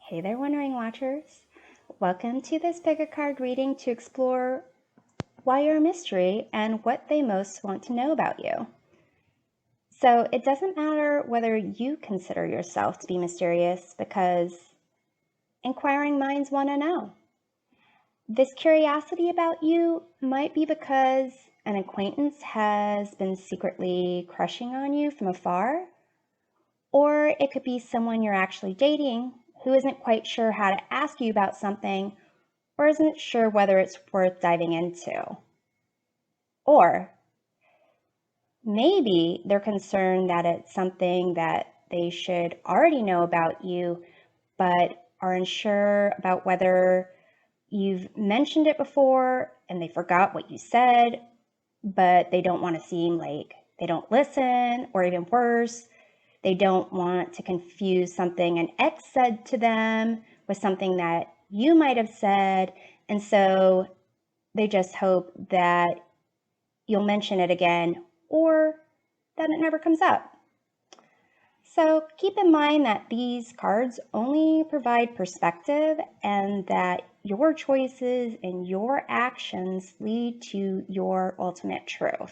Hey there, Wondering Watchers. Welcome to this pick a card reading to explore why you're a mystery and what they most want to know about you. So it doesn't matter whether you consider yourself to be mysterious, because inquiring minds want to know. This curiosity about you might be because an acquaintance has been secretly crushing on you from afar, or it could be someone you're actually dating who isn't quite sure how to ask you about something or isn't sure whether it's worth diving into. Or maybe they're concerned that it's something that they should already know about you, but are unsure about whether you've mentioned it before and they forgot what you said, but they don't want to seem like they don't listen, or even worse, they don't want to confuse something an ex said to them with something that you might have said, and so they just hope that you'll mention it again or that it never comes up. So keep in mind that these cards only provide perspective and that your choices and your actions lead to your ultimate truth.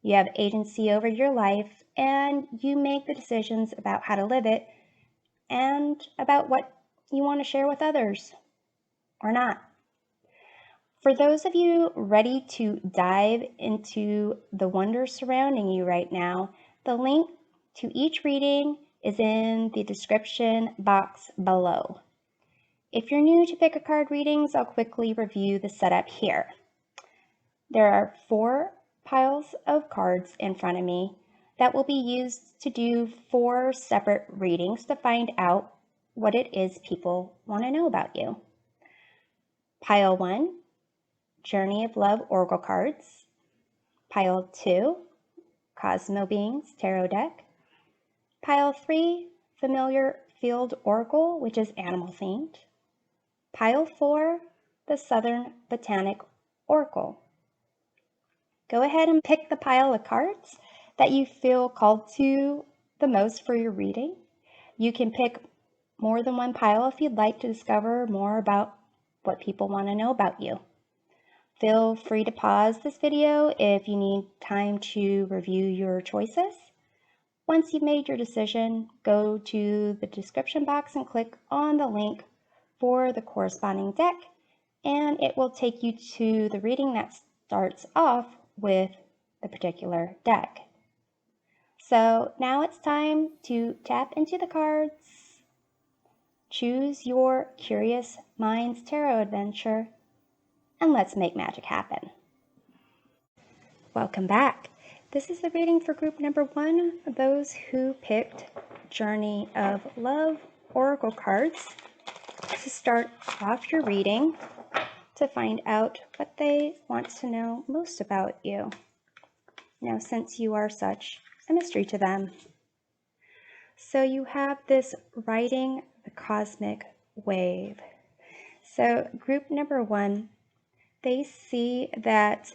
You have agency over your life and you make the decisions about how to live it and about what you want to share with others or not. For those of you ready to dive into the wonders surrounding you right now, the link to each reading is in the description box below. If you're new to pick a card readings, I'll quickly review the setup here. There are 4 piles of cards in front of me that will be used to do 4 separate readings to find out what it is people want to know about you. Pile 1, Journey of Love Oracle cards. Pile 2, Cosmobeings Tarot deck. Pile 3, Familiar Field Oracle, which is animal themed. Pile 4, the Southern Botanic Oracle. Go ahead and pick the pile of cards that you feel called to the most for your reading. You can pick more than one pile if you'd like to discover more about what people want to know about you. Feel free to pause this video if you need time to review your choices. Once you've made your decision, go to the description box and click on the link for the corresponding deck, and it will take you to the reading that starts off with the particular deck. So now it's time to tap into the cards, choose your Curious Minds Tarot adventure, and let's make magic happen. Welcome back. This is the reading for group number 1, those who picked Journey of Love Oracle cards to start off your reading to find out what they want to know most about you. Now, since you are such a mystery to them. So you have this riding the cosmic wave. So group number 1, they see that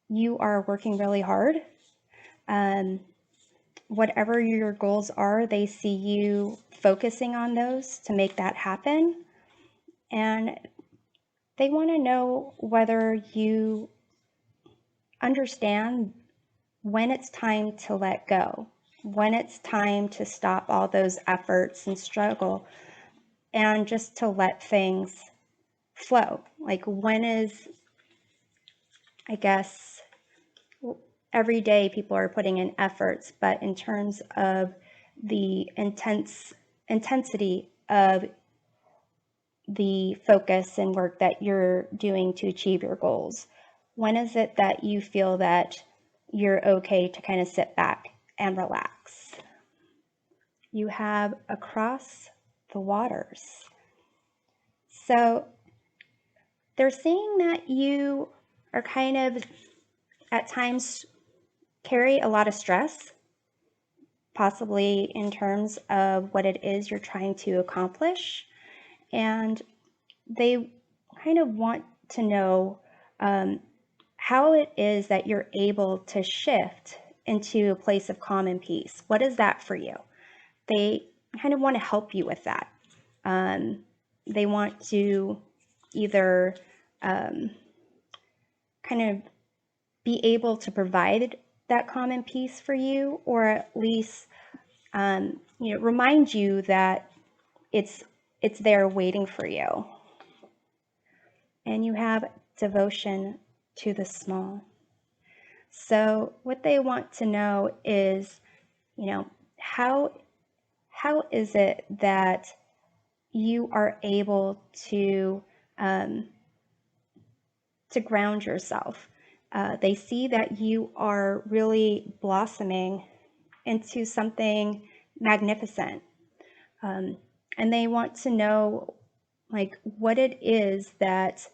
you are working really hard. Whatever your goals are, they see you focusing on those to make that happen. And they want to know whether you understand when it's time to let go, when it's time to stop all those efforts and struggle and just to let things flow. Like, when is, I guess, every day people are putting in efforts, but in terms of the intensity of the focus and work that you're doing to achieve your goals, when is it that you feel that you're okay to kind of sit back and relax? You have Across the Waters. So they're saying that you are kind of at times carry a lot of stress, possibly in terms of what it is you're trying to accomplish. And they kind of want to know how it is that you're able to shift into a place of calm and peace. What is that for you? They kind of want to help you with that. They want to either kind of be able to provide that common peace for you, or at least remind you that it's there waiting for you. And you have devotion to the small. So what they want to know is, how is it that you are able to ground yourself? They see that you are really blossoming into something magnificent. And they want to know what it is that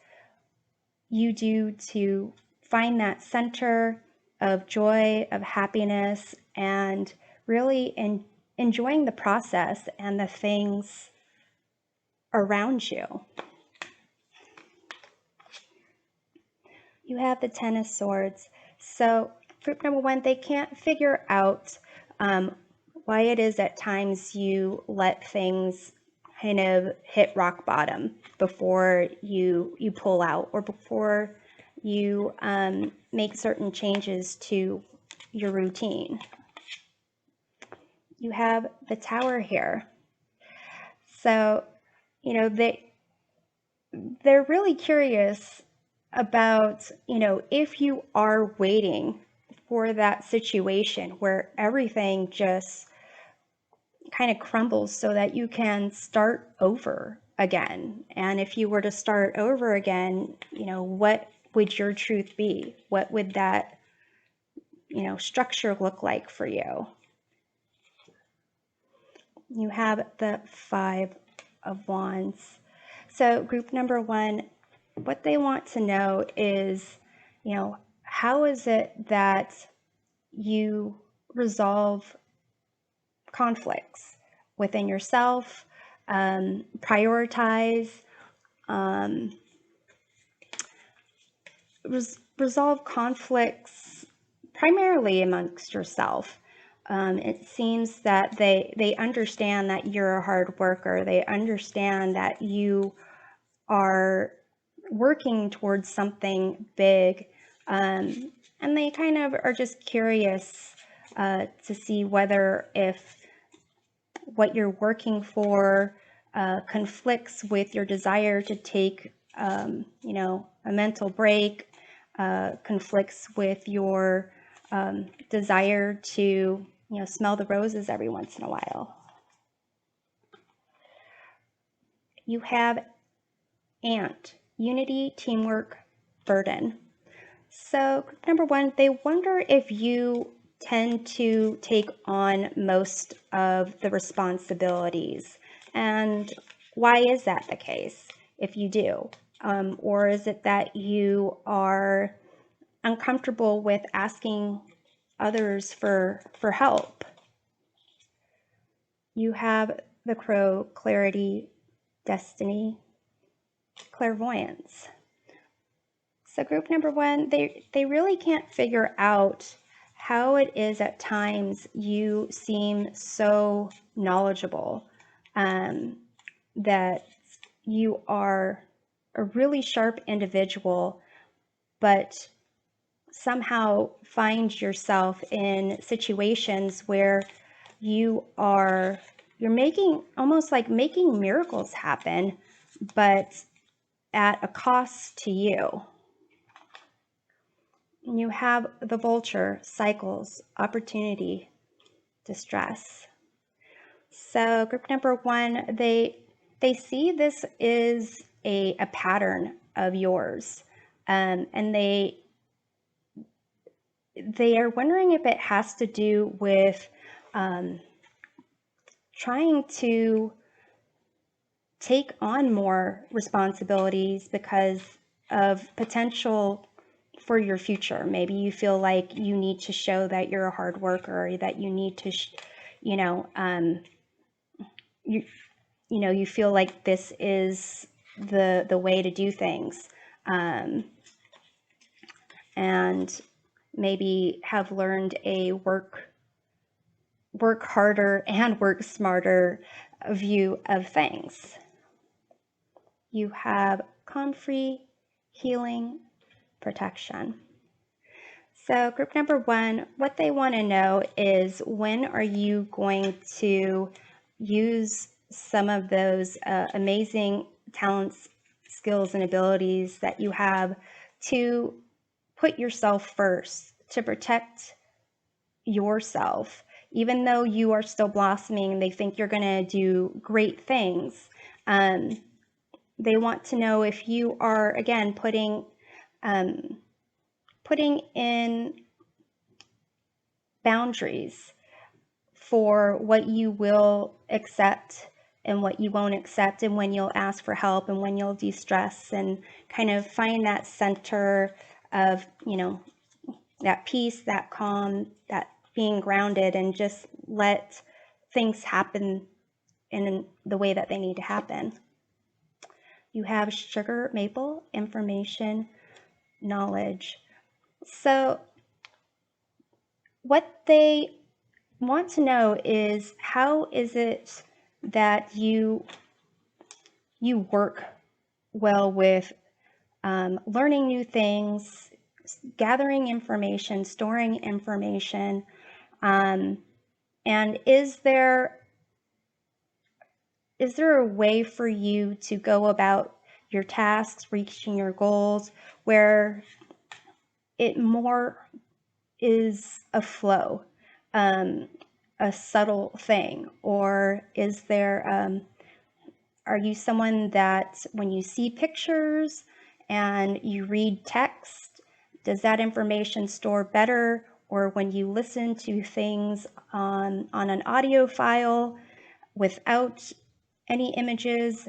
you do to find that center of joy, of happiness, and really enjoying the process and the things around you. You have the Ten of Swords. So group number one, they can't figure out why it is at times you let things kind of hit rock bottom before you pull out, or before you make certain changes to your routine. You have the Tower here. So, they're really curious about, if you are waiting for that situation where everything just kind of crumbles so that you can start over again. And if you were to start over again, what would your truth be? What would that, structure look like for you? You have the Five of Wands. So group number one, what they want to know is, how is it that you resolve conflicts within yourself, prioritize, resolve conflicts primarily amongst yourself. It seems that they understand that you're a hard worker. They understand that you are working towards something big, and they kind of are just curious to see whether if what you're working for conflicts with your desire to take a mental break, conflicts with your desire to smell the roses every once in a while. You have Ant, unity, teamwork, burden. So number one, they wonder if you tend to take on most of the responsibilities. And why is that the case if you do? Or is it that you are uncomfortable with asking others for help? You have the Crow, clarity, destiny, clairvoyance. So group number one, they really can't figure out how it is at times you seem so knowledgeable, that you are a really sharp individual, but somehow find yourself in situations where you're almost like making miracles happen, but at a cost to you. You have the Vulture, cycles, opportunity, distress. So group number one, they see this is a pattern of yours, and they are wondering if it has to do with trying to take on more responsibilities because of potential for your future. Maybe you feel like you need to show that you're a hard worker, or that you need to, you feel like this is the way to do things, and maybe have learned a work harder and work smarter view of things. You have comfrey, healing, protection. So group number 1, what they want to know is, when are you going to use some of those amazing talents, skills, and abilities that you have to put yourself first, to protect yourself. Even though you are still blossoming, they think you're going to do great things. They want to know if you are, again, putting in boundaries for what you will accept and what you won't accept, and when you'll ask for help and when you'll de-stress, and kind of find that center of, that peace, that calm, that being grounded, and just let things happen in the way that they need to happen. You have sugar, maple, information, knowledge. So what they want to know is, how is it that you work well with learning new things, gathering information, storing information, and is there a way for you to go about your tasks, reaching your goals, where it more is a flow, a subtle thing? Or is there, are you someone that when you see pictures and you read text, does that information store better? Or when you listen to things on an audio file without any images,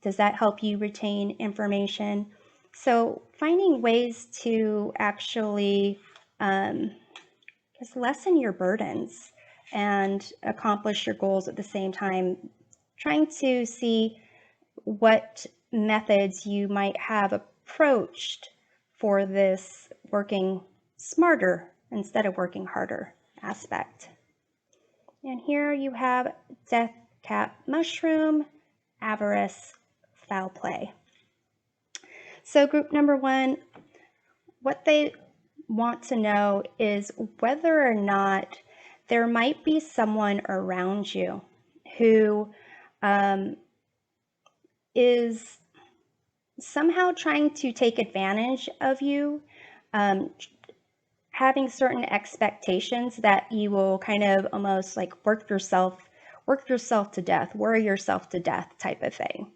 does that help you retain information? So finding ways to actually just lessen your burdens and accomplish your goals at the same time, trying to see what methods you might have approached for this working smarter instead of working harder aspect. And here you have death cap mushroom, avarice, foul play. So group number 1, what they want to know is whether or not there might be someone around you who is somehow trying to take advantage of you, having certain expectations that you will kind of almost like work yourself to death, worry yourself to death type of thing.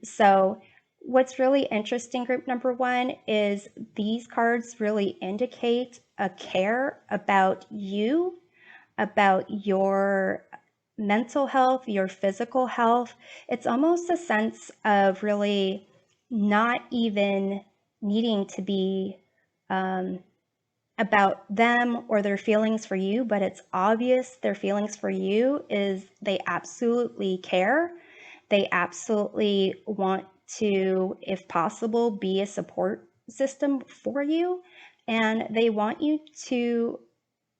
So what's really interesting, group number 1, is these cards really indicate a care about you, about your mental health, your physical health. It's almost a sense of really not even needing to be about them or their feelings for you, but it's obvious their feelings for you is they absolutely care. They absolutely want to, if possible, be a support system for you. And they want you to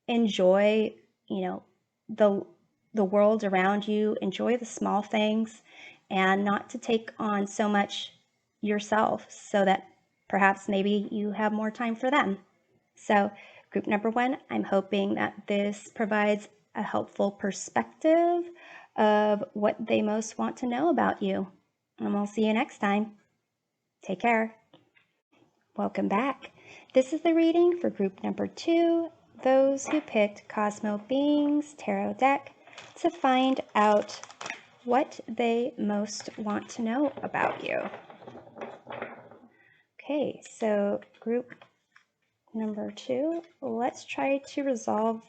enjoy, the world around you, enjoy the small things, and not to take on so much yourself, so that perhaps maybe you have more time for them. So group number 1, I'm hoping that this provides a helpful perspective of what they most want to know about you. And we'll see you next time. Take care. Welcome back. This is the reading for group number 2, those who picked Cosmobeings Tarot deck to find out what they most want to know about you. Okay, so group number 2, let's try to resolve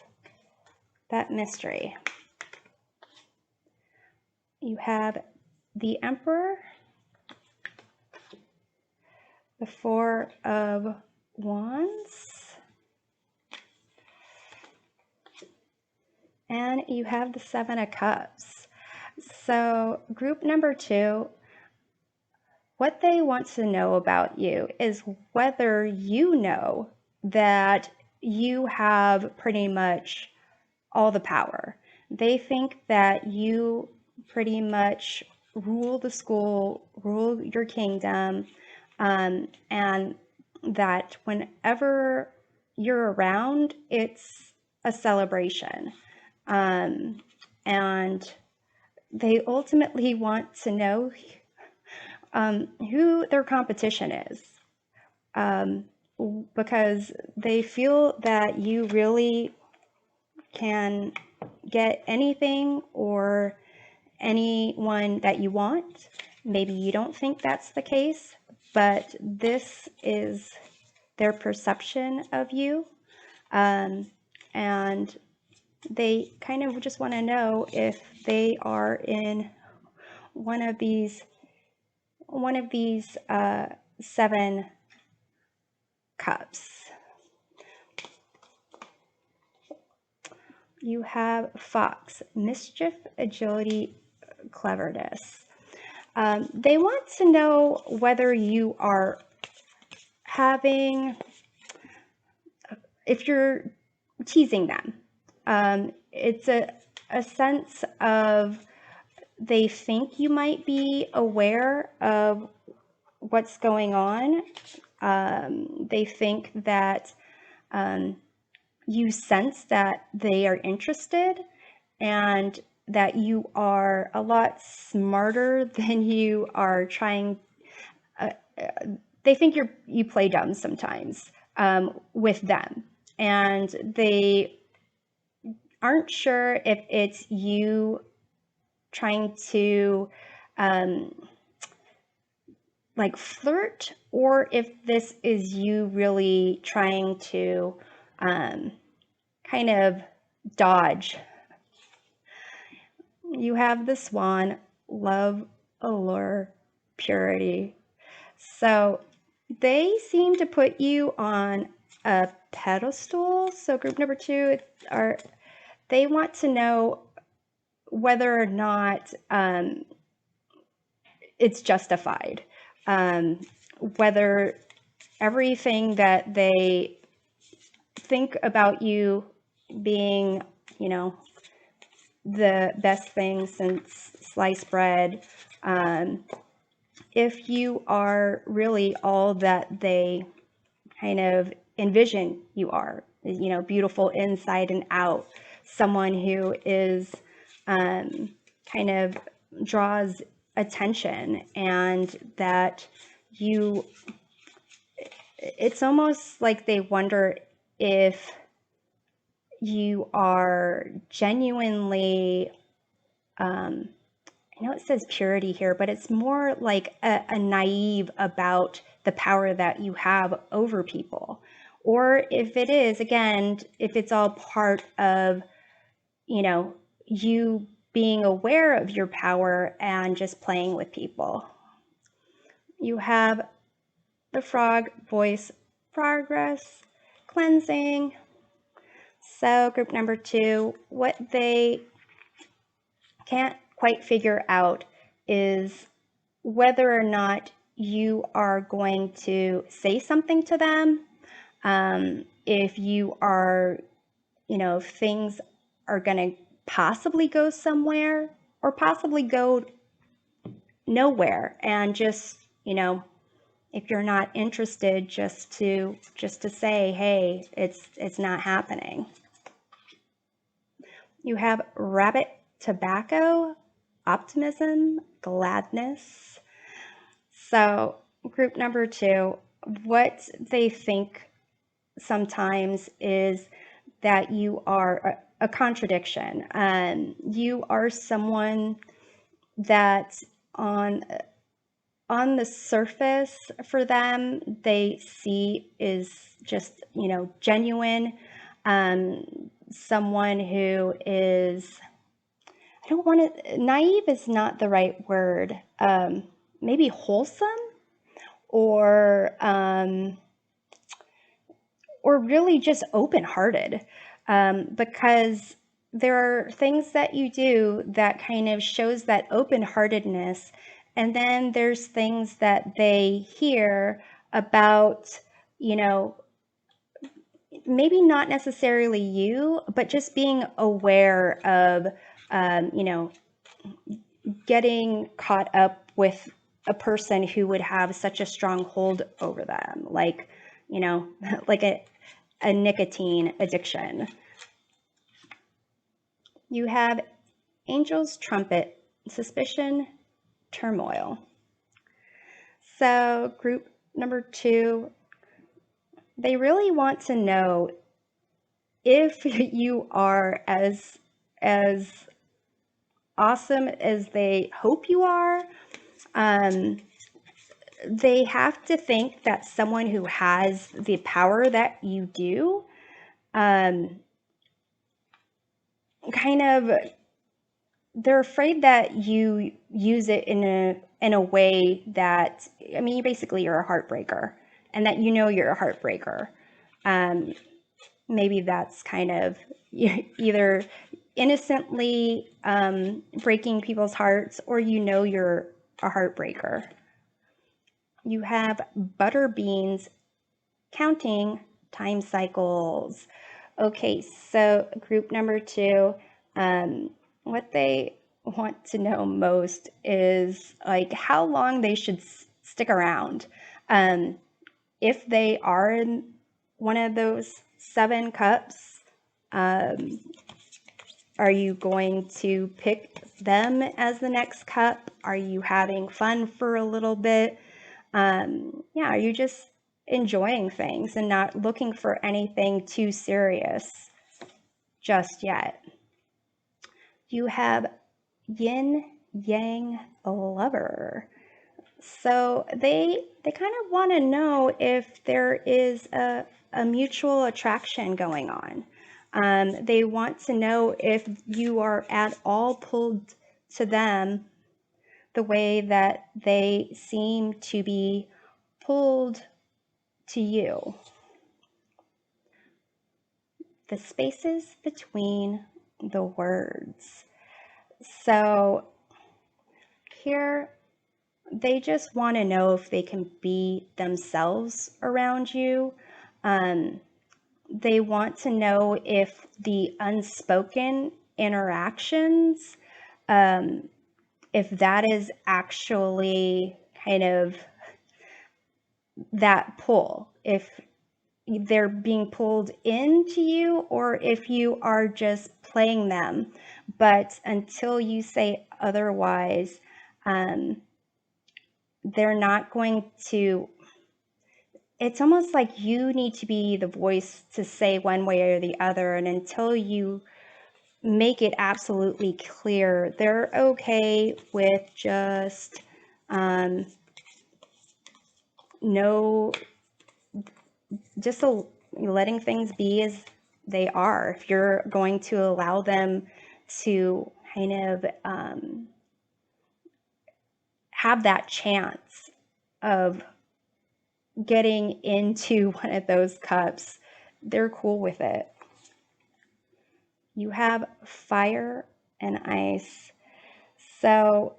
that mystery. You have the Emperor, the Four of Wands, and you have the Seven of Cups. So group number 2, what they want to know about you is whether you know that you have pretty much all the power. They think that you pretty much rule the school, rule your kingdom, and that whenever you're around, it's a celebration. And they ultimately want to know who their competition is, because they feel that you really can get anything or anyone that you want. Maybe you don't think that's the case, but this is their perception of you. And they kind of just want to know if they are in one of these 7 cups. You have Fox, mischief, agility, cleverness. They want to know whether you are if you're teasing them. It's a sense of they think you might be aware of what's going on. They think that you sense that they are interested and that you are a lot smarter than you are trying. They think you play dumb sometimes with them, and they aren't sure if it's you trying to like flirt, or if this is you really trying to kind of dodge. You have the Swan, love, allure, purity. So they seem to put you on a pedestal. So group number 2 they want to know whether or not it's justified, whether everything that they think about you being, the best thing since sliced bread, if you are really all that they kind of envision you are, beautiful inside and out, someone who is kind of draws attention, and that it's almost like they wonder if you are genuinely, I know it says purity here, but it's more like a naive about the power that you have over people. Or if it is, again, if it's all part of, you being aware of your power and just playing with people. You have the Frog, voice, progress, cleansing. So group number 2, what they can't quite figure out is whether or not you are going to say something to them, if you are, if things are going to possibly go somewhere or possibly go nowhere, and just, if you're not interested, just to say, hey, it's not happening. You have rabbit, tobacco, optimism, gladness. So group number 2, what they think sometimes is that you are a contradiction. You are someone that on the surface for them, they see is just, genuine. Someone who is, naive is not the right word. Maybe wholesome, or really just open-hearted, because there are things that you do that kind of shows that open-heartedness, and then there's things that they hear about, maybe not necessarily you, but just being aware of, getting caught up with a person who would have such a strong hold over them, like, like a nicotine addiction. You have Angel's Trumpet, Suspicion, Turmoil. So group number 2, they really want to know if you are as awesome as they hope you are. They have to think that someone who has the power that you do, kind of, they're afraid that you use it in a way that, I mean, you're a heartbreaker, and that you're a heartbreaker. Maybe that's kind of either innocently breaking people's hearts, or you're a heartbreaker. You have Butterbeans, Counting Time Cycles. Okay, so group number 2, what they want to know most is like how long they should stick around. If they are in one of those 7 cups, are you going to pick them as the next cup? Are you having fun for a little bit? Are you just enjoying things and not looking for anything too serious just yet? You have Yin Yang Lover. So they kind of want to know if there is a mutual attraction going on. They want to know if you are at all pulled to them the way that they seem to be pulled to you. The spaces between the words. So here, they just want to know if they can be themselves around you. They want to know if the unspoken interactions, if that is actually kind of that pull, if they're being pulled into you, or if you are just playing them. But until you say otherwise, they're not going to, it's almost like you need to be the voice to say one way or the other. And until you make it absolutely clear, they're okay with just letting things be as they are. If you're going to allow them to kind of have that chance of getting into one of those cups, they're cool with it. You have Fire and Ice. So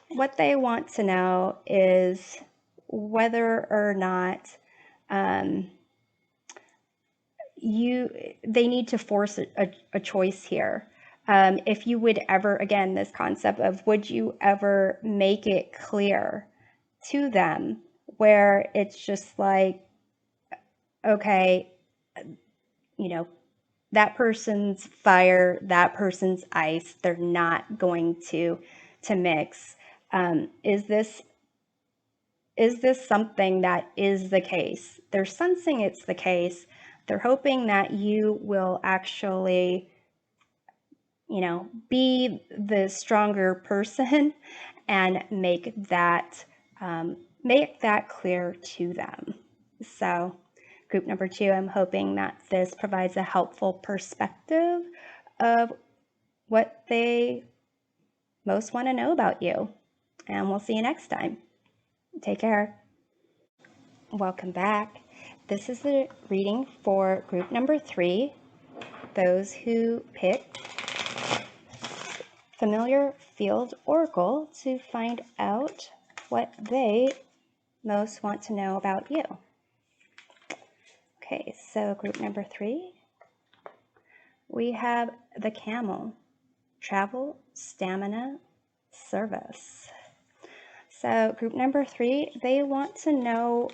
what they want to know is whether or not they need to force a choice here. If you would ever, again, this concept of would you ever make it clear to them where it's just like, okay, that person's fire, that person's ice, they're not going to mix. Is this something that is the case? They're sensing it's the case. They're hoping that you will actually, be the stronger person and make that clear to them. So group number 2, I'm hoping that this provides a helpful perspective of what they most want to know about you. And we'll see you next time. Take care. Welcome back. This is the reading for group number 3, those who picked Familiar Field Oracle to find out what they most want to know about you. Okay, so group number 3, we have the Camel, Travel stamina, service. So group number 3, they want to know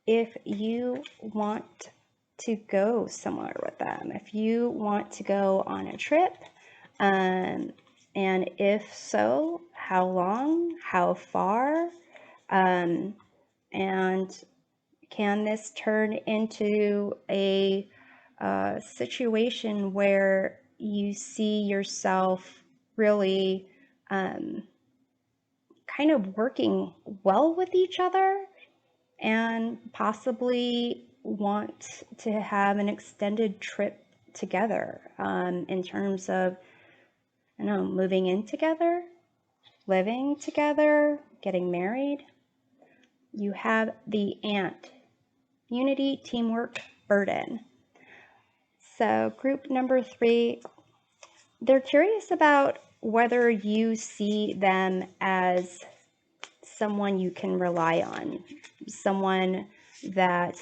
if you want to go somewhere with them, if you want to go on a trip, and if so, how long, how far, and can this turn into a situation where you see yourself really kind of working well with each other and possibly want to have an extended trip together in terms of, I don't know, moving in together, living together, getting married. You have the ant, unity, teamwork, burden. So group number 3, they're curious about whether you see them as someone you can rely on, someone that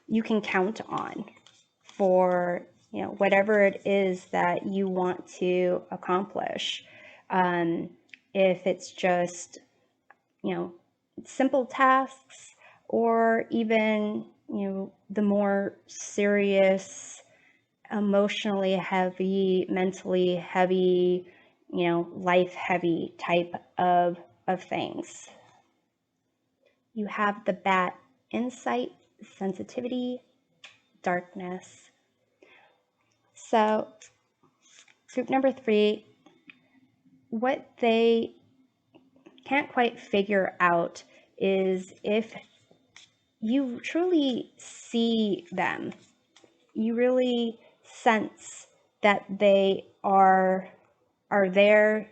you can count on for, you know, whatever it is that you want to accomplish. If it's just, you know, simple tasks, or even, you know, the more serious, emotionally heavy, mentally heavy, you know, life heavy type of things. You have the bat, insight, sensitivity, darkness. So group number 3, what they can't quite figure out is if you truly see them, you really sense that they are there,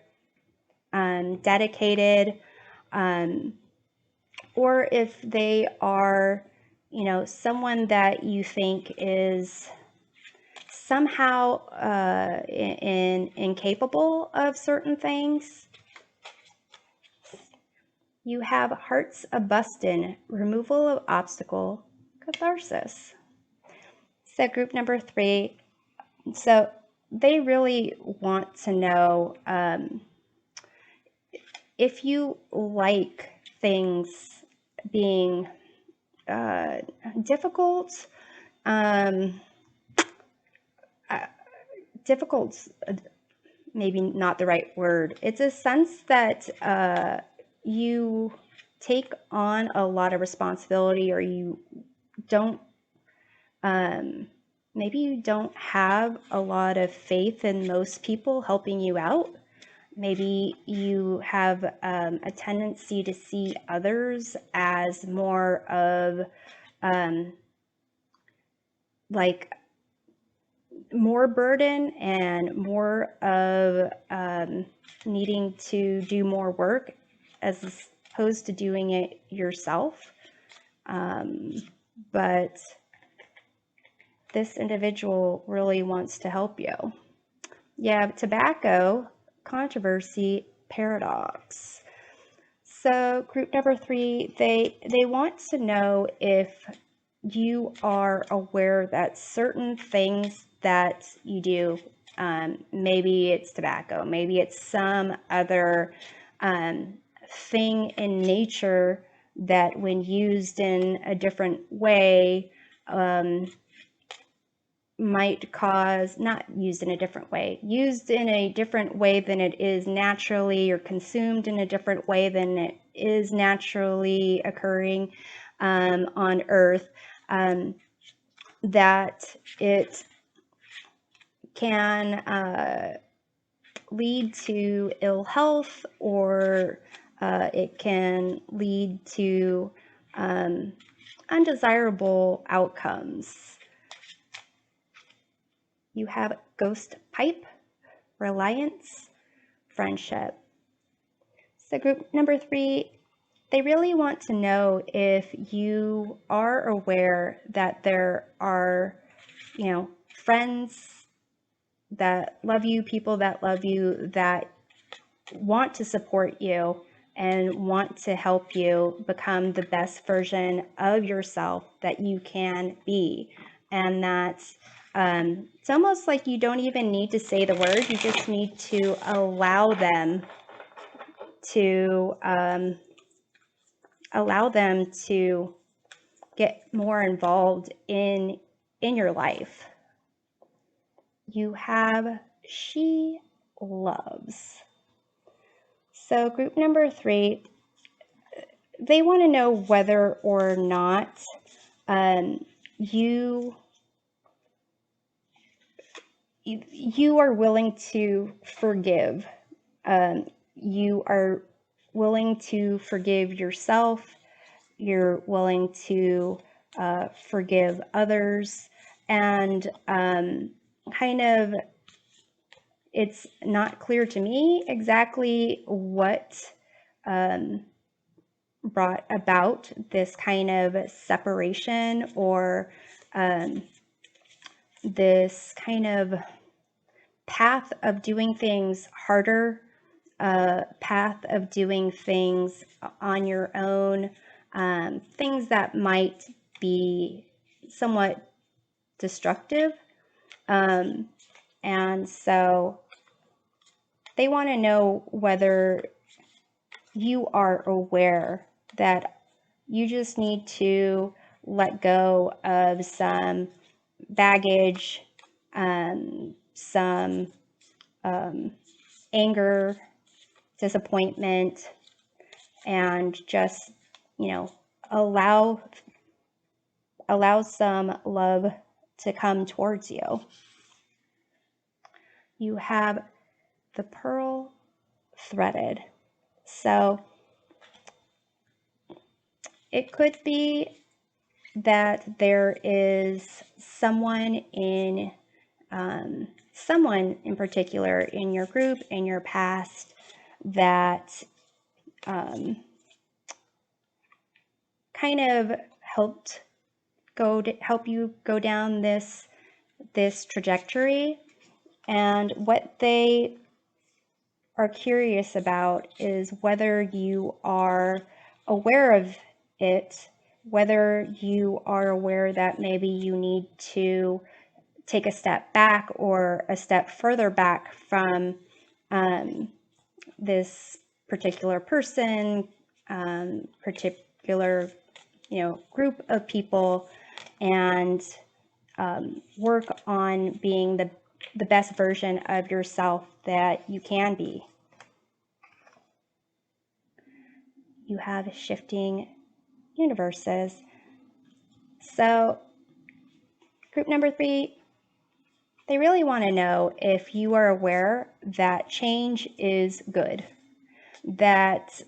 dedicated, or if they are, you know, someone that you think is somehow incapable of certain things. You have hearts a bustin', removal of obstacle, catharsis. So group number 3, so they really want to know if you like things being difficult. Difficult, maybe not the right word. It's a sense that you take on a lot of responsibility, or you don't, maybe you don't have a lot of faith in most people helping you out. Maybe you have a tendency to see others as more of like more burden and more of needing to do more work as opposed to doing it yourself. But this individual really wants to help you. You have tobacco, controversy, paradox. So group number 3, they want to know if you are aware that certain things that you do, maybe it's tobacco, maybe it's some other thing in nature that when used in a different way might cause, not used in a different way, used in a different way than it is naturally, or consumed in a different way than it is naturally occurring on Earth, that it can lead to ill health, or it can lead to undesirable outcomes. You have ghost pipe, reliance, friendship. So group number 3, they really want to know if you are aware that there are, you know, friends that love you, people that love you, that want to support you and want to help you become the best version of yourself that you can be. And that It's almost like you don't even need to say the word. You just need to allow them to get more involved in your life. You have she loves. So group number 3, they want to know whether or not you are willing to forgive. You are willing to forgive yourself. You're willing to forgive others. And kind of, it's not clear to me exactly what brought about this kind of separation, or this kind of path of doing things harder, path of doing things on your own, things that might be somewhat destructive. And so they want to know whether you are aware that you just need to let go of some baggage, some anger, disappointment, and just, allow some love to come towards you. You have the pearl threaded. So it could be that there is someone in particular in your group, in your past, that kind of help you go down this trajectory. And what they are curious about is whether you are aware of it, whether you are aware that maybe you need to take a step back or a step further back from this particular person, particular, group of people, and work on being the best version of yourself that you can be. You have shifting universes. So group number 3, they really want to know if you are aware that change is good, that,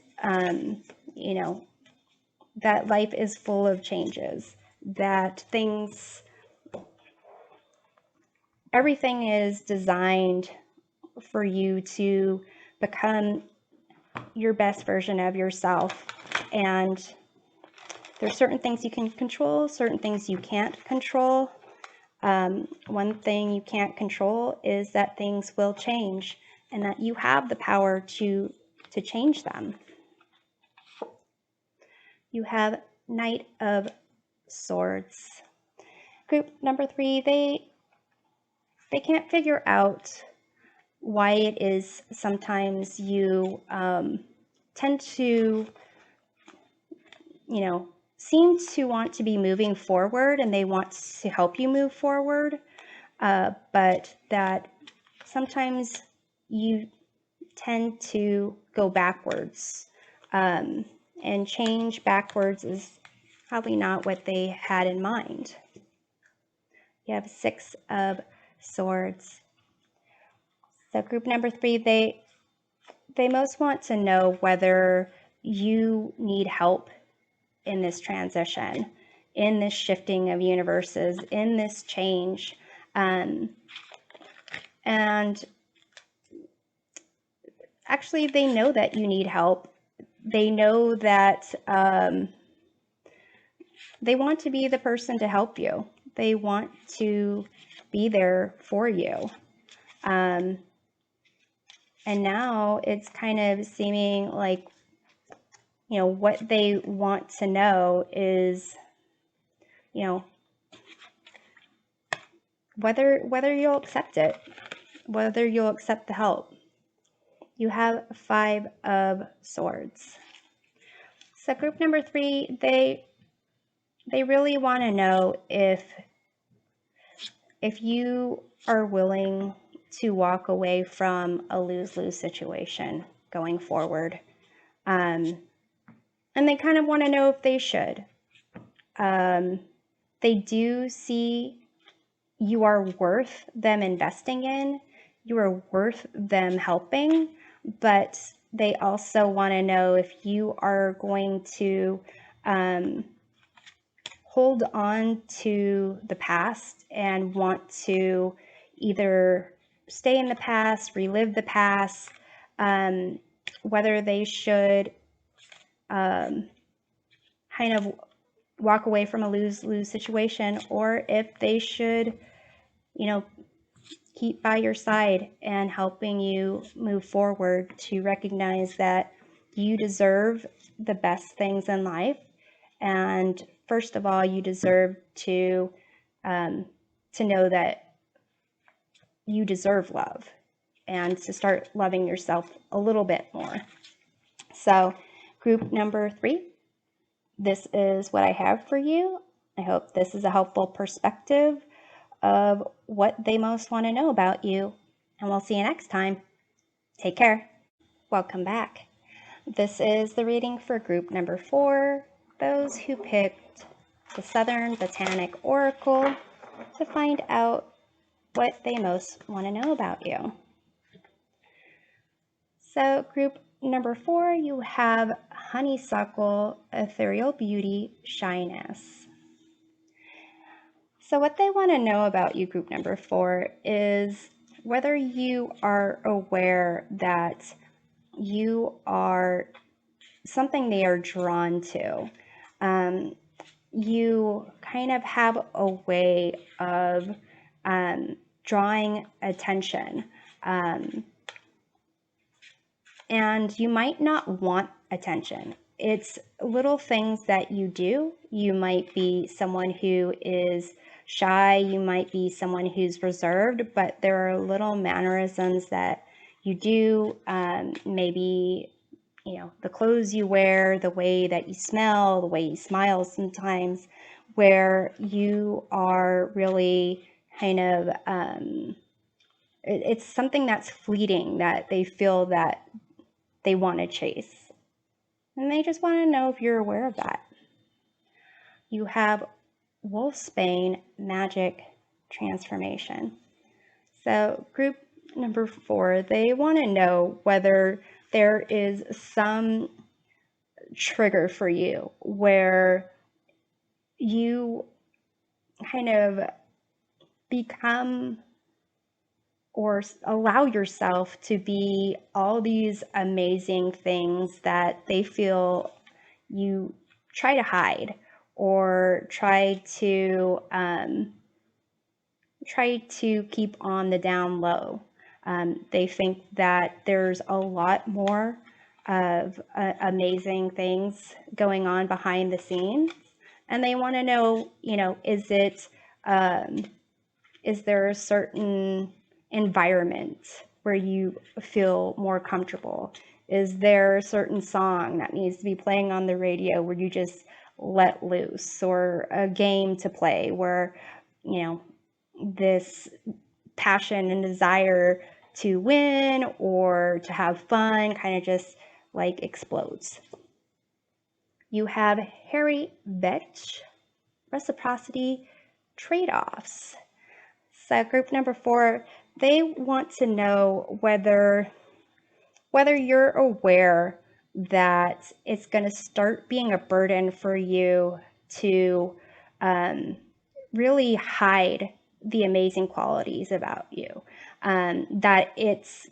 that life is full of changes, that everything is designed for you to become your best version of yourself. And there's certain things you can control, certain things you can't control. One thing you can't control is that things will change, and that you have the power to change them. You have Knight of Swords. Group number 3, they can't figure out why it is sometimes you tend to, seem to want to be moving forward, and they want to help you move forward, but that sometimes you tend to go backwards, and change backwards is probably not what they had in mind. You have 6 of Swords. So group number 3, they most want to know whether you need help in this transition, in this shifting of universes, in this change. And actually, they know that you need help. They know that they want to be the person to help you. They want to be there for you. And now it's kind of seeming like, what they want to know is, whether you'll accept it, whether you'll accept the help. You have 5 of Swords. So group number 3, they really want to know if you are willing to walk away from a lose-lose situation going forward. And they kind of want to know if they should. They do see you are worth them investing in, you are worth them helping, but they also want to know if you are going to hold on to the past and want to either stay in the past, relive the past, whether they should kind of walk away from a lose-lose situation, or if they should, keep by your side and helping you move forward to recognize that you deserve the best things in life. And first of all, you deserve to know that you deserve love and to start loving yourself a little bit more. So group number 3, this is what I have for you. I hope this is a helpful perspective of what they most want to know about you. And we'll see you next time. Take care. Welcome back. This is the reading for group number 4, those who picked the Southern Botanic Oracle to find out what they most want to know about you. So group number 4, you have Honeysuckle, Ethereal Beauty, Shyness. So what they want to know about you, group number 4, is whether you are aware that you are something they are drawn to. You kind of have a way of drawing attention. And you might not want attention. It's little things that you do. You might be someone who is shy, you might be someone who's reserved, but there are little mannerisms that you do, maybe, the clothes you wear, the way that you smell, the way you smile sometimes, where you are really kind of, it's something that's fleeting that they feel that they want to chase. And they just want to know if you're aware of that. You have Wolfsbane, Magic, Transformation. So group number 4, they want to know whether there is some trigger for you where you kind of become or allow yourself to be all these amazing things that they feel you try to hide or try to keep on the down low. They think that there's a lot more of amazing things going on behind the scenes, and they want to know, is there a certain environment where you feel more comfortable? Is there a certain song that needs to be playing on the radio where you just let loose, or a game to play where, this passion and desire to win or to have fun kind of just like explodes? You have Harry Betch, Reciprocity, Trade-offs. So group number 4, they want to know whether you're aware that it's going to start being a burden for you to really hide the amazing qualities about you. That it's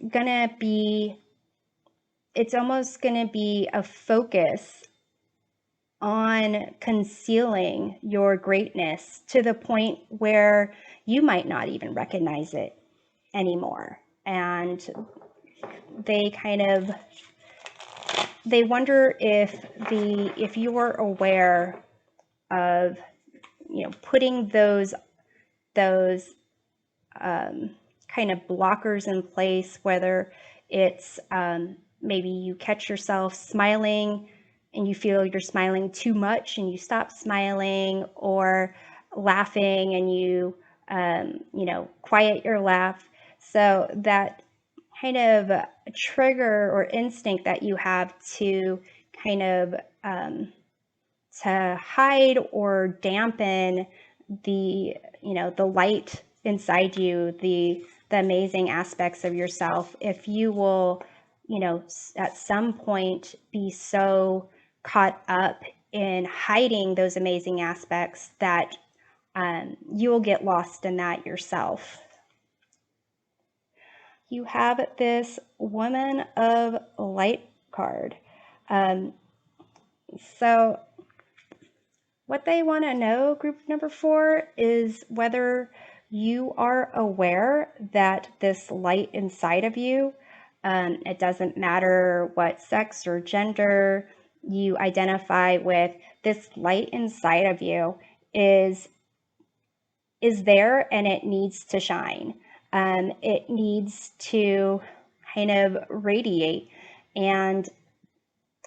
almost going to be a focus on concealing your greatness to the point where you might not even recognize it anymore. And they wonder if you are aware of, putting those kind of blockers in place, whether it's maybe you catch yourself smiling and you feel you're smiling too much and you stop smiling, or laughing and you quiet your laugh. So that kind of trigger or instinct that you have to kind of to hide or dampen the the light inside you, the amazing aspects of yourself. If you will at some point be so caught up in hiding those amazing aspects that you will get lost in that yourself. You have this Woman of Light card. So what they want to know, group number 4, is whether you are aware that this light inside of you, it doesn't matter what sex or gender you identify with, this light inside of you is there and it needs to shine. It needs to kind of radiate, and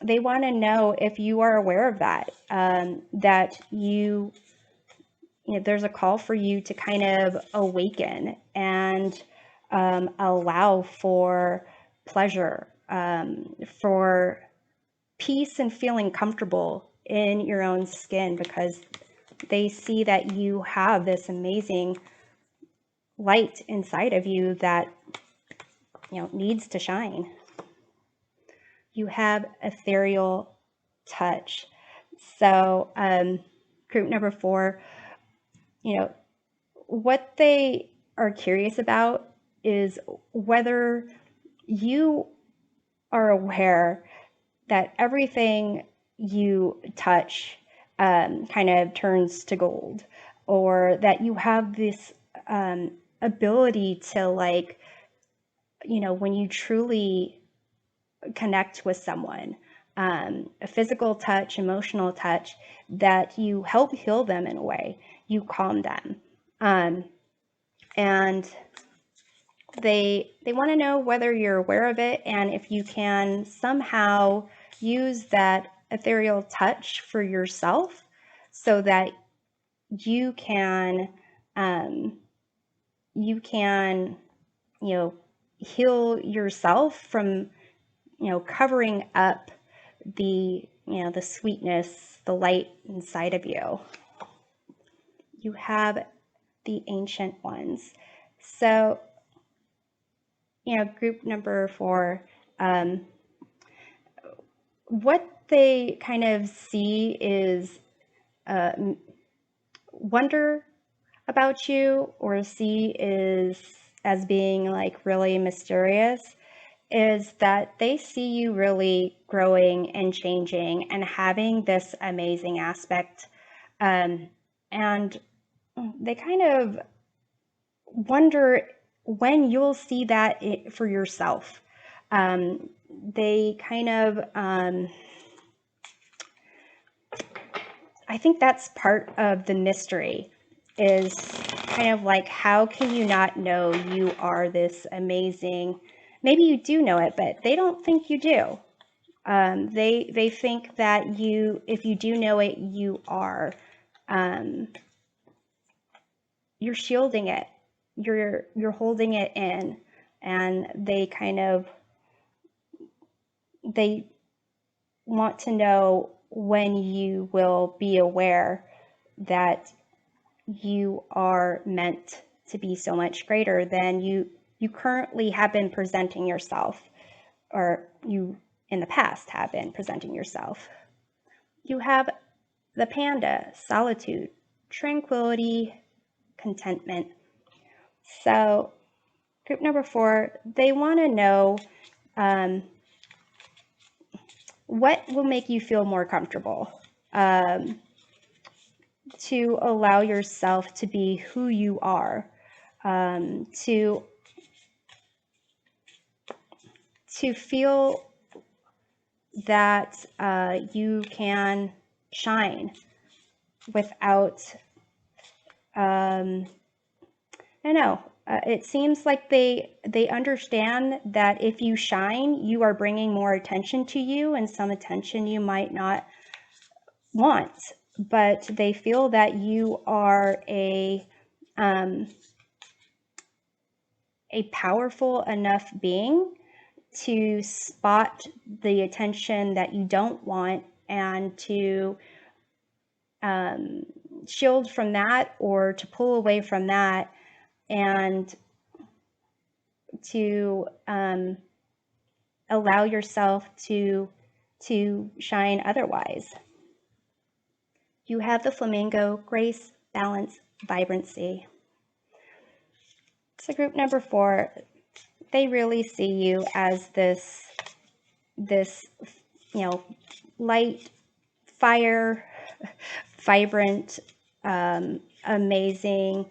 they want to know if you are aware of that, that there's a call for you to kind of awaken and allow for pleasure, for peace and feeling comfortable in your own skin, because they see that you have this amazing light inside of you that needs to shine. You have ethereal touch. So group number 4, what they are curious about is whether you are aware that everything you touch kind of turns to gold, or that you have this ability to, like, when you truly connect with someone, a physical touch, emotional touch, that you help heal them in a way, you calm them. And they want to know whether you're aware of it, and if you can somehow use that ethereal touch for yourself so that you can heal yourself from covering up the the sweetness, the light inside of you. You have the Ancient Ones. So group number 4, what they kind of see is wonder about you, or see is as being like really mysterious, is that they see you really growing and changing and having this amazing aspect, and they kind of wonder when you'll see that for yourself. They kind of I think that's part of the mystery, is kind of like, how can you not know you are this amazing? Maybe you do know it, but they don't think you do. They think that if you do know it, you are. You're shielding it. You're holding it in, and they want to know when you will be aware that you are meant to be so much greater than you currently have been presenting yourself, or you in the past have been presenting yourself. You have the Panda, solitude, tranquility, contentment. So group number 4, they want to know what will make you feel more comfortable, to allow yourself to be who you are, to feel that you can shine without, I don't know, It seems like they understand that if you shine, you are bringing more attention to you, and some attention you might not want, but they feel that you are a powerful enough being to spot the attention that you don't want and to shield from that or to pull away from that and to allow yourself to shine otherwise. You have the flamingo, grace, balance, vibrancy. So group number 4, they really see you as this light, fire, vibrant, amazing,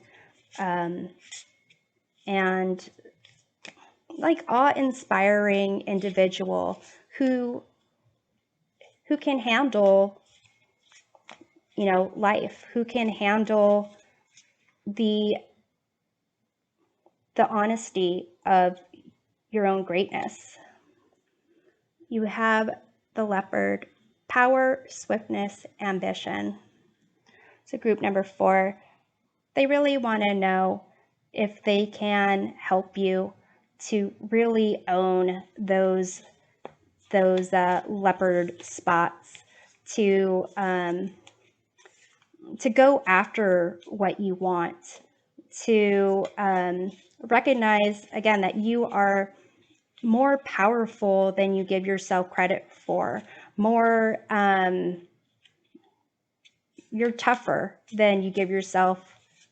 and like awe-inspiring individual who can handle life, who can handle the honesty of your own greatness. You have the leopard, power, swiftness, ambition. So group number 4, they really want to know if they can help you to really own those leopard spots, to go after what you want, to recognize again that you are more powerful than you give yourself credit for, more you're tougher than you give yourself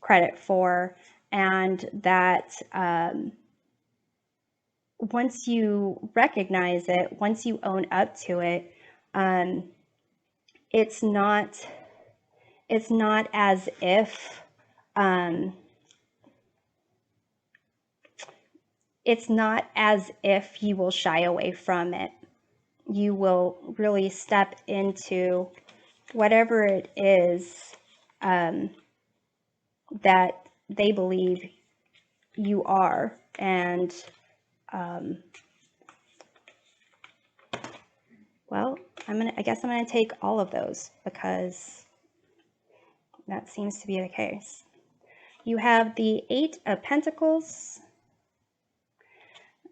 credit for, and that once you recognize it, once you own up to it, it's not as if you will shy away from it. You will really step into whatever it is that they believe you are. And well, I guess I'm gonna take all of those because that seems to be the case. You have the 8 of Pentacles,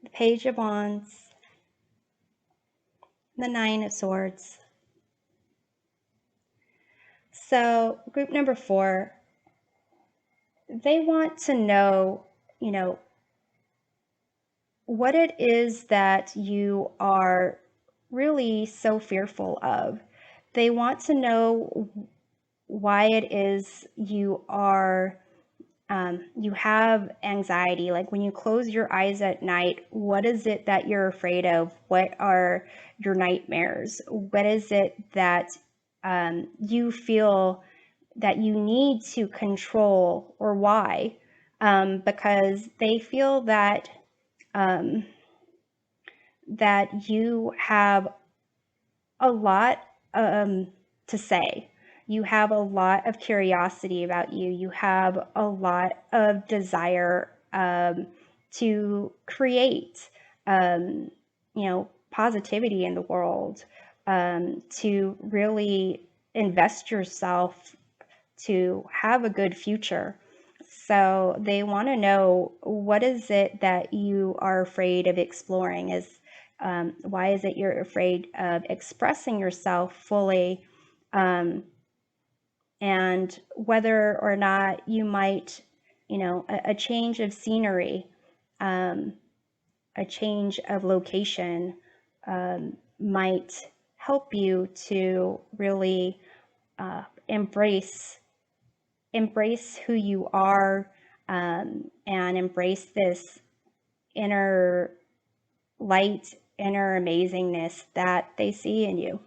the Page of Wands, the 9 of Swords. So group number 4, they want to know, what it is that you are really so fearful of. They want to know why it is you are you have anxiety. Like when you close your eyes at night, what is it that you're afraid of? What are your nightmares? What is it that you feel that you need to control, or why? Because they feel that that you have a lot to say. You have a lot of curiosity about you. You have a lot of desire to create, positivity in the world, to really invest yourself to have a good future. So they want to know, what is it that you are afraid of exploring? Why is it you're afraid of expressing yourself fully? And whether or not you might, a change of scenery, a change of location might help you to really embrace who you are, and embrace this inner light, inner amazingness that they see in you.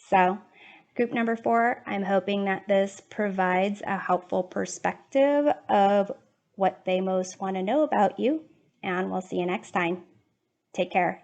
So group number 4, I'm hoping that this provides a helpful perspective of what they most want to know about you, and we'll see you next time. Take care.